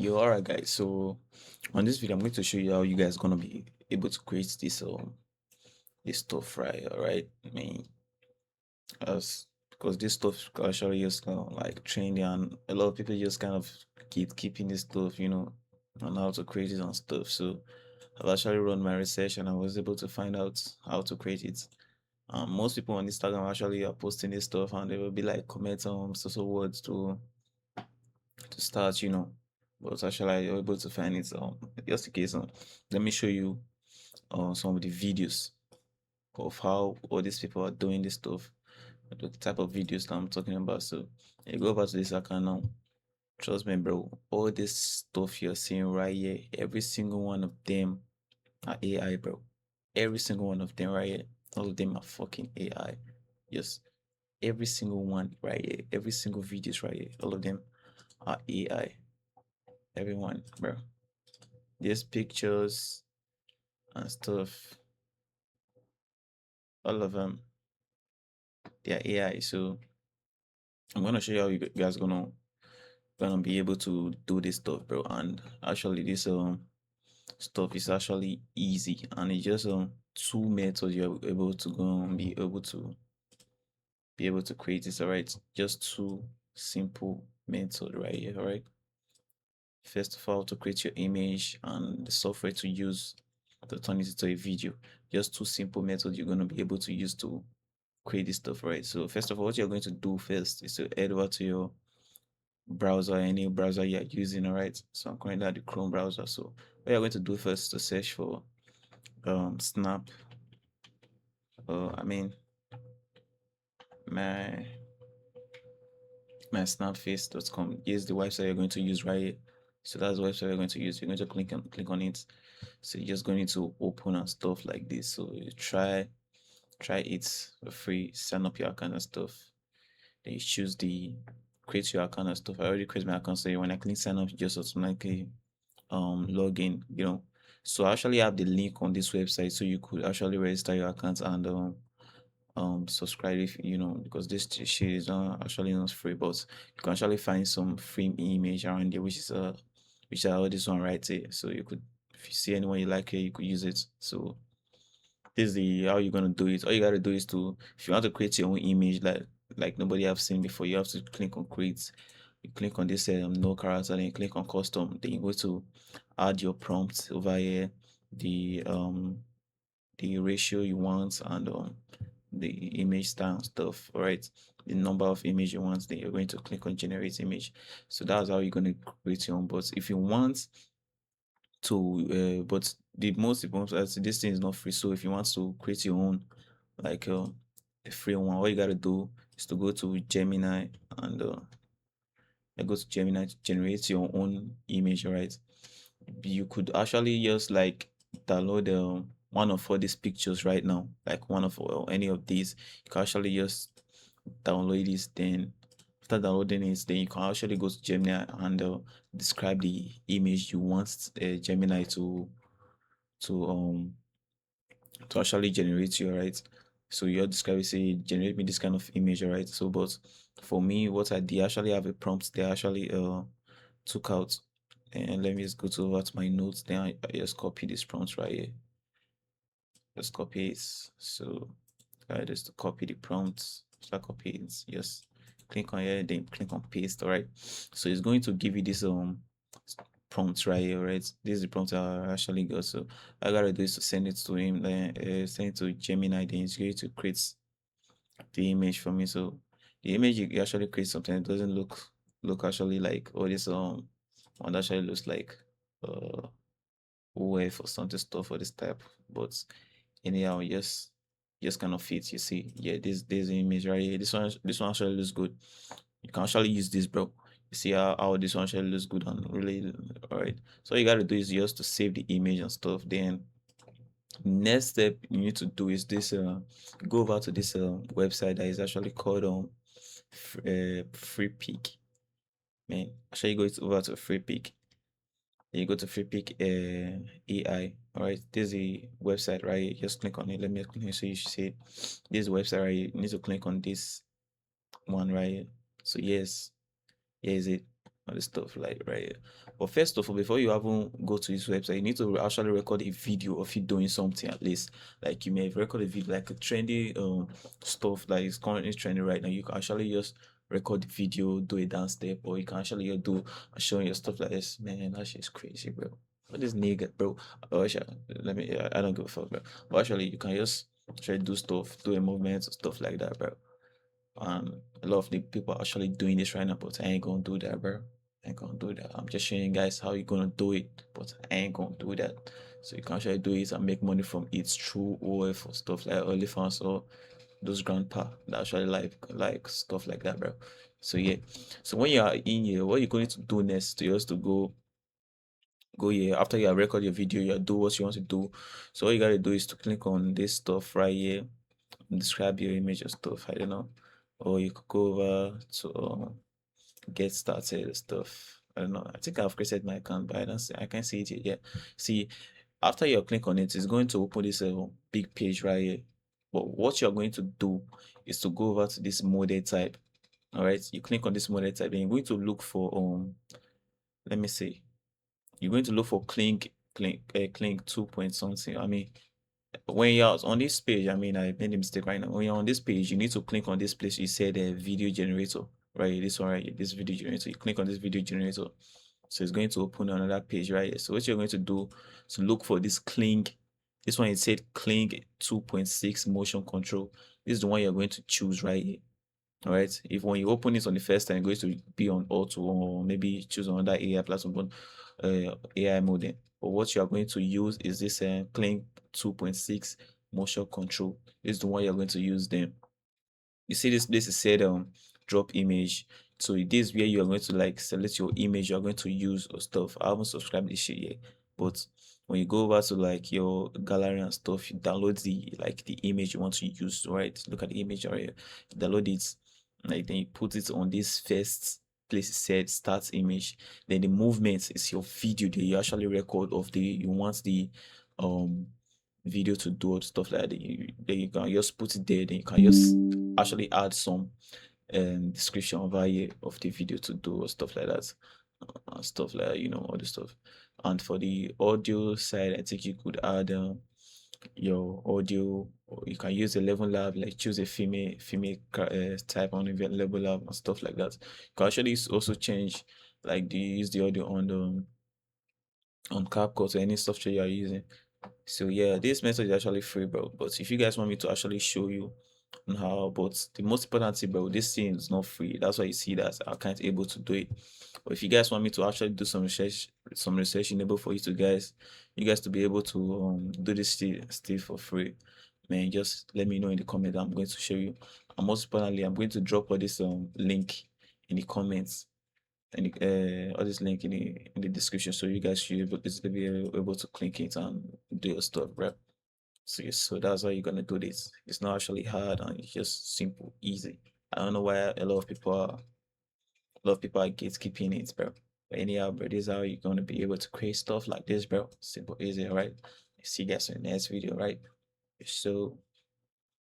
Yo, alright, guys. So on this video, I'm going to show you how you guys gonna be able to create this stuff, right? All right. I mean, as because this stuff actually just kind of like trendy, and a lot of people just kind of keeping this stuff, on how to create it and stuff. So I've actually run my research and I was able to find out how to create it. Most people on Instagram actually are posting this stuff and they will be like comment social words to start, but actually I was able to find it. Just in case, let me show you some of the videos of how all these people are doing this stuff, the type of videos that I'm talking about. So you go over to this account now. Trust me, bro. All this stuff you're seeing right here, every single one of them are AI, bro. Every single one of them right here, all of them are fucking AI. Yes, every single one right here, every single videos right here, all of them are AI. Everyone, bro. These pictures and stuff, all of them, they're AI. So I'm gonna show you how you guys gonna be able to do this stuff, bro. And actually, this stuff is actually easy, and it's just two methods you're able to go and be able to create this. All right, just two simple methods right here. All right. First of all, to create your image and the software to use to turn it into a video. Just two simple methods you're gonna be able to use to create this stuff, right? So first of all, what you're going to do first is to head over to your browser, any browser you're using, all right? So I'm currently at the Chrome browser. So what you're going to do first is to search for Snap. I mean my snapface.com is the website you're going to use right here. So that's the website you're going to use. You're going to click on it. So you're just going to open and stuff like this. So you try it for free, sign up your account and stuff. Then you choose the create your account and stuff. I already created my account, so when I click sign up, you just automatically log in, So I actually have the link on this website, so you could actually register your account and subscribe if because this shit is actually not free, but you can actually find some free image around there, which are all this one right here. So you could, if you see anyone you like here, you could use it. So this is the how you're gonna do it. All you gotta do is to, if you want to create your own image like nobody have seen before, you have to click on create. You click on this no character, then you click on custom. Then you go to add your prompt over here, the ratio you want, and the image style and stuff. All right, the number of image you want. Then you're going to click on generate image. So that's how you're gonna create your own. But if you want but the most important, this thing is not free. So if you want to create your own, like a free one, all you gotta do is to go to Gemini and go to Gemini to generate your own image, right? You could actually just like download one of all these pictures right now, like one of any of these. You can actually just download this. Then after downloading it, then you can actually go to Gemini and describe the image you want Gemini to um to actually generate you, right? So you describe it, say generate me this kind of image, right? So but for me, what I did, actually have a prompt they actually took out. And let me just go to over to my notes. Then I just copy this prompt right here. Just copy it. So I just copy the prompts. Start copy it. Just click on here, then click on paste. All right. So it's going to give you this prompt right here, right? This is the prompt I actually got. So I gotta do is to send it to him, then send it to Gemini. Then it's going to create the image for me. So the image you actually create something, it doesn't look actually like all this one actually looks like OF or something stuff for this type, but anyhow, just kind of fits. You see, yeah, this image right here. This one actually looks good. You can actually use this, bro. You see how this one actually looks good and really all right. So all you gotta do is just to save the image and stuff. Then next step you need to do is this go over to this website that is actually called free pick. Man, actually go over to free pick. Then you go to free pick AI. All right, there's a website right here. Just click on it. Let me click on it so you should see it. This website right here. You need to click on this one right here. So yes, here is it. all this stuff like right here. But first of all, before you even go to his website, you need to actually record a video of you doing something at least. Like you may record a video like a trendy stuff that is currently trending right now. You can actually just record the video, do a dance step, or you can actually just do showing your stuff like this. Man, that shit's crazy, bro. What is nigga, bro? Oh, actually, let me. I don't give a fuck, bro. But actually, you can just try to do stuff, do a movement, stuff like that, bro. A lot of the people are actually doing this right now, but I ain't gonna do that, bro. I ain't gonna do that. I'm just showing you guys how you gonna do it, but I ain't gonna do that. So you can actually do it and make money from it through OF or stuff like OnlyFans or those grandpa that actually like stuff like that, bro. So yeah. So when you are in here, what you're going to do next is to go here after you have record your video, you do what you want to do. So all you gotta do is to click on this stuff right here, describe your image or stuff. I don't know, or you could go over to get started and stuff. I don't know. I think I've created my account, but I don't see. I can't see it yet. Yeah. See, after you click on it, it's going to open this big page right here. But what you're going to do is to go over to this model type. All right, you click on this model type, and you're going to look for Let me see. You're going to look for clink 2 point something. I mean, when you're on this page, I mean, I made a mistake right now. When you're on this page, you need to click on this place. You said video generator, right? This one right here, this video generator. You click on this video generator. So it's going to open another page right here. So what you're going to do is look for this clink. This one it said clink 2.6 motion control. This is the one you're going to choose right here. All right. If when you open it on the first time, it's going to be on auto or maybe choose another AI platform, AI modem. But what you are going to use is this Clink 2.6 motion control. This is the one you're going to use then. You see this place is said drop image. So this is where you're going to like select your image you're going to use or stuff. I haven't subscribed this shit yet. But when you go over to like your gallery and stuff, you download the image you want to use, right? Look at the image right, download it, like then you put it on this first place it said start image. Then the movement is your video that you actually record of the you want the um video to do or stuff like that. Then you can just put it there, then you can just actually add some description over here of the video to do or stuff like that. Stuff like that, all the stuff. And for the audio side, I think you could add your audio, or you can use a level lab, like choose a female type on a level lab and stuff like that. You can actually also change, like, do you use the audio on CapCut or any software you are using. So yeah, this method is actually free, bro. But if you guys want me to actually show you on how, but the most important thing, bro, this thing is not free. That's why you see that I can't able to do it. But if you guys want me to actually do some research enable for you guys to be able to do this still for free, man, just let me know in the comment. I'm going to show you. And most importantly, I'm going to drop all this link in the comments and all this link in the description, so you guys should be able to click it and do your stuff, bro. So yes, so that's how you're gonna do this. It's not actually hard and it's just simple, easy. I don't know why a lot of people are gatekeeping it, bro. But anyhow, bro, this is how you're gonna be able to create stuff like this, bro. Simple, easy, right? See you guys in the next video, right? So